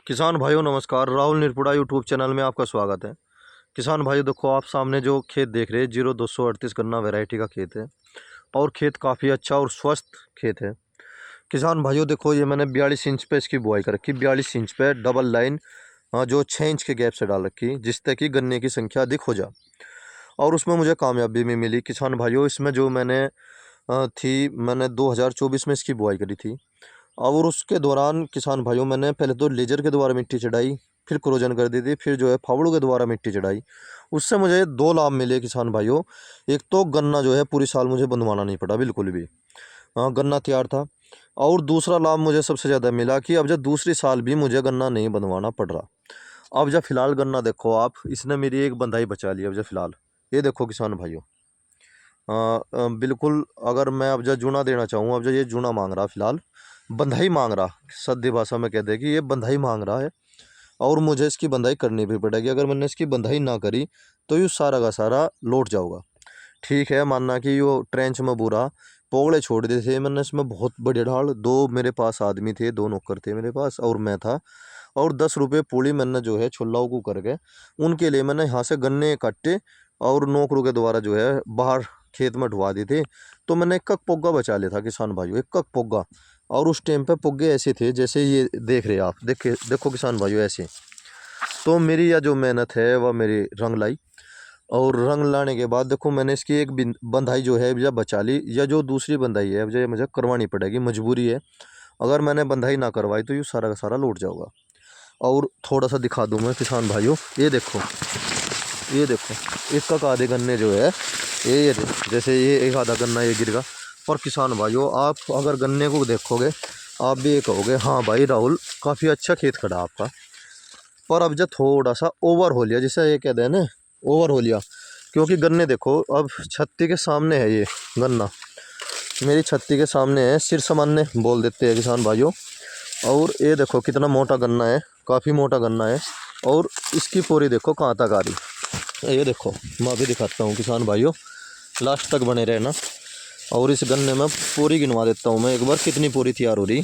किसान भाइयों नमस्कार। राहुल निरपुड़ा यूट्यूब चैनल में आपका स्वागत है। किसान भाइयों देखो, आप सामने जो खेत देख रहे हैं 0238 गन्ना वैरायटी का खेत है और खेत काफ़ी अच्छा और स्वस्थ खेत है। किसान भाइयों देखो, ये मैंने 42 इंच पे इसकी बुआई कर रखी, 42 इंच पे डबल लाइन जो 6 इंच के गैप से डाल रखी, जिससे कि गन्ने की संख्या अधिक हो जाए और उसमें मुझे कामयाबी भी मिली। किसान भाइयों इसमें जो मैंने 2024 में इसकी बुआई करी थी और उसके दौरान किसान भाइयों मैंने पहले तो लेजर के द्वारा मिट्टी चढ़ाई, फिर क्रोजन कर दी थी, फिर जो है फावड़ों के द्वारा मिट्टी चढ़ाई। उससे मुझे दो लाभ मिले किसान भाइयों। एक तो गन्ना जो है पूरी साल मुझे बंधवाना नहीं पड़ा बिल्कुल भी, गन्ना तैयार था। और दूसरा लाभ मुझे सबसे ज़्यादा मिला कि अब जब दूसरी साल भी मुझे गन्ना नहीं बंधवाना पड़ रहा। अब जब फिलहाल गन्ना देखो आप, इसने मेरी एक बंधाई बचा ली। अब जब फिलहाल ये देखो किसान भाइयों, बिल्कुल अगर मैं अब जब जूना देना चाहूँ, अब जब ये जूना मांग रहा, फिलहाल बंधाई मांग रहा, सद्य भाषा में कह दे कि ये बंधाई मांग रहा है और मुझे इसकी बंधाई करनी भी पड़ेगी। अगर मैंने इसकी बंधाई ना करी तो ये सारा का सारा लौट जाऊगा। ठीक है, मानना कि यो ट्रेंच में बुरा पोगड़े छोड़ दिए थे मैंने इसमें बहुत बड़े ढाल। दो मेरे पास आदमी थे, दो नौकर थे मेरे पास और मैं था। और 10 रुपये पूली मैंने जो है छुल्लाओं को करके उनके लिए मैंने यहाँ से गन्ने काटे और नौकरों के द्वारा जो है बाहर खेत में ढुआ दी थी। तो मैंने एक पोग्गा बचा लिया था किसान भाइयों, एक पोग्गा। और उस टाइम पे पुग्गे ऐसे थे जैसे ये देख रहे आप, देखो किसान भाइयों ऐसे। तो मेरी यह जो मेहनत है वह मेरी रंग लाई और रंग लाने के बाद देखो मैंने इसकी एक बंधाई जो है जब बचा ली, या जो दूसरी बंधाई है अब मुझे करवानी पड़ेगी, मजबूरी है। अगर मैंने बंधाई ना करवाई तो ये सारा का सारा लौट जाऊगा। और थोड़ा सा दिखा दूँ मैं किसान भाइयों, ये देखो, ये देखो एक का आधे गन्ने जो है ये जैसे ये एक आधा गन्ना ये गिरेगा। पर किसान भाइयों आप अगर गन्ने को देखोगे आप भी ये कहोगे हाँ भाई राहुल काफ़ी अच्छा खेत खड़ा आपका। पर अब जब थोड़ा सा ओवर हो लिया, जिसे ये कहते हैं ना ओवर हो लिया, क्योंकि गन्ने देखो अब छत्ती के सामने है, ये गन्ना मेरी छत्ती के सामने है, सिर सामान्य बोल देते हैं किसान भाइयों। और ये देखो कितना मोटा गन्ना है, काफ़ी मोटा गन्ना है। और इसकी पूरी देखो कहाँ तक आ रही, ये देखो मैं भी दिखाता हूँ किसान भाइयों, लास्ट तक बने रहना। और इस गन्ने में पूरी गिनवा देता हूँ मैं एक बार कितनी पूरी तैयार हो रही।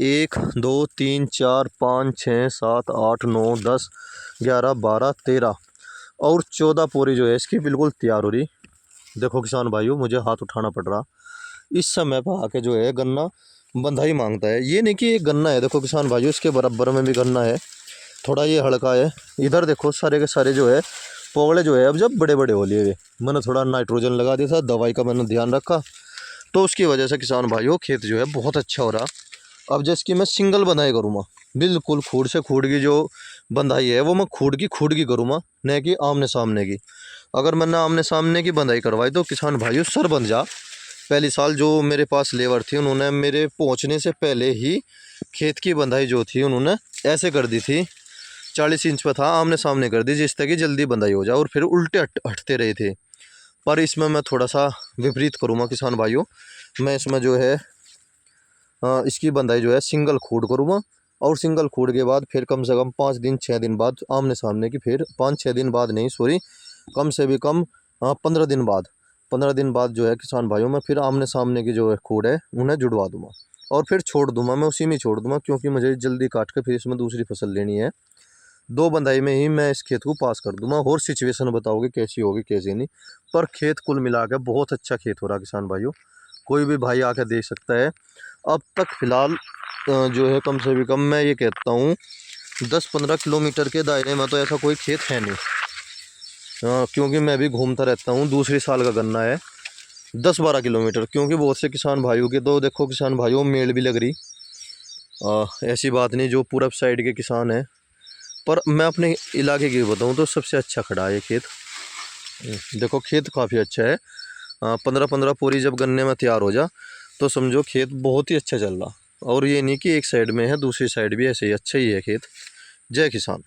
1 2 3 4 5 6 7 8 9 10 11 12 13 और 14 पूरी जो है इसकी बिल्कुल तैयार हो रही। देखो किसान भाइयों मुझे हाथ उठाना पड़ रहा इस समय पर आके, जो है गन्ना बंधाई मांगता है। ये नहीं कि ये गन्ना है, देखो किसान भाइयों इसके बराबर में भी गन्ना है, थोड़ा ये हल्का है। इधर देखो सारे के सारे जो है पोगड़े जो है अब जब बड़े बड़े हो लिए, मैंने थोड़ा नाइट्रोजन लगा दिया था, दवाई का मैंने ध्यान रखा, तो उसकी वजह से किसान भाइयों खेत जो है बहुत अच्छा हो रहा। अब जैसे मैं सिंगल बंधाई करूँगा, बिल्कुल खूड़ से खूड़ की जो बंधाई है वो मैं खूड़ की करूँगा, न कि आमने सामने की। अगर मैंने आमने सामने की बंधाई करवाई तो किसान भाइयों सर बंध जा। पहली साल जो मेरे पास लेबर थी उन्होंने मेरे पहुंचने से पहले ही खेत की बंधाई जो थी उन्होंने ऐसे कर दी थी, 40 इंच पर था, आमने सामने कर दी जिससे कि जल्दी बंधाई हो जाए, और फिर उल्टे हटते रहे थे। पर इसमें मैं थोड़ा सा विपरीत करूँगा किसान भाइयों, मैं इसमें जो है इसकी बंधाई जो है सिंगल खूड़ करूँगा। और सिंगल खूड़ के बाद फिर कम से कम 5 दिन 6 दिन बाद आमने सामने की, फिर 5-6 दिन बाद नहीं सॉरी, कम से भी कम 15 दिन बाद, 15 दिन बाद जो है किसान भाइयों मैं फिर आमने सामने की जो है खूड़ है उन्हें जुड़वा दूंगा और फिर छोड़ दूंगा, मैं उसी में छोड़ दूंगा, क्योंकि मुझे जल्दी काट के फिर इसमें दूसरी फसल लेनी है। दो बंधाई में ही मैं इस खेत को पास कर दूंगा। और सिचुएशन बताओगे कैसी होगी कैसी नहीं, पर खेत कुल मिला के बहुत अच्छा खेत हो रहा किसान भाइयों, कोई भी भाई आकर देख सकता है। अब तक फिलहाल जो है कम से भी कम मैं ये कहता हूँ 10-15 किलोमीटर के दायरे में तो ऐसा कोई खेत है नहीं, क्योंकि मैं भी घूमता रहता हूँ। दूसरी साल का गन्ना है 10-12 किलोमीटर, क्योंकि बहुत से किसान भाइयों के तो देखो किसान भाइयों मेल भी लग रही, ऐसी बात नहीं जो पूरब साइड के किसान हैं। पर मैं अपने इलाके की बताऊँ तो सबसे अच्छा खड़ा है ये खेत। देखो खेत काफ़ी अच्छा है, 15-15 पूरी जब गन्ने में तैयार हो जा तो समझो खेत बहुत ही अच्छा चल रहा। और ये नहीं कि एक साइड में है दूसरी साइड भी ऐसे ही अच्छा ही है खेत। जय किसान।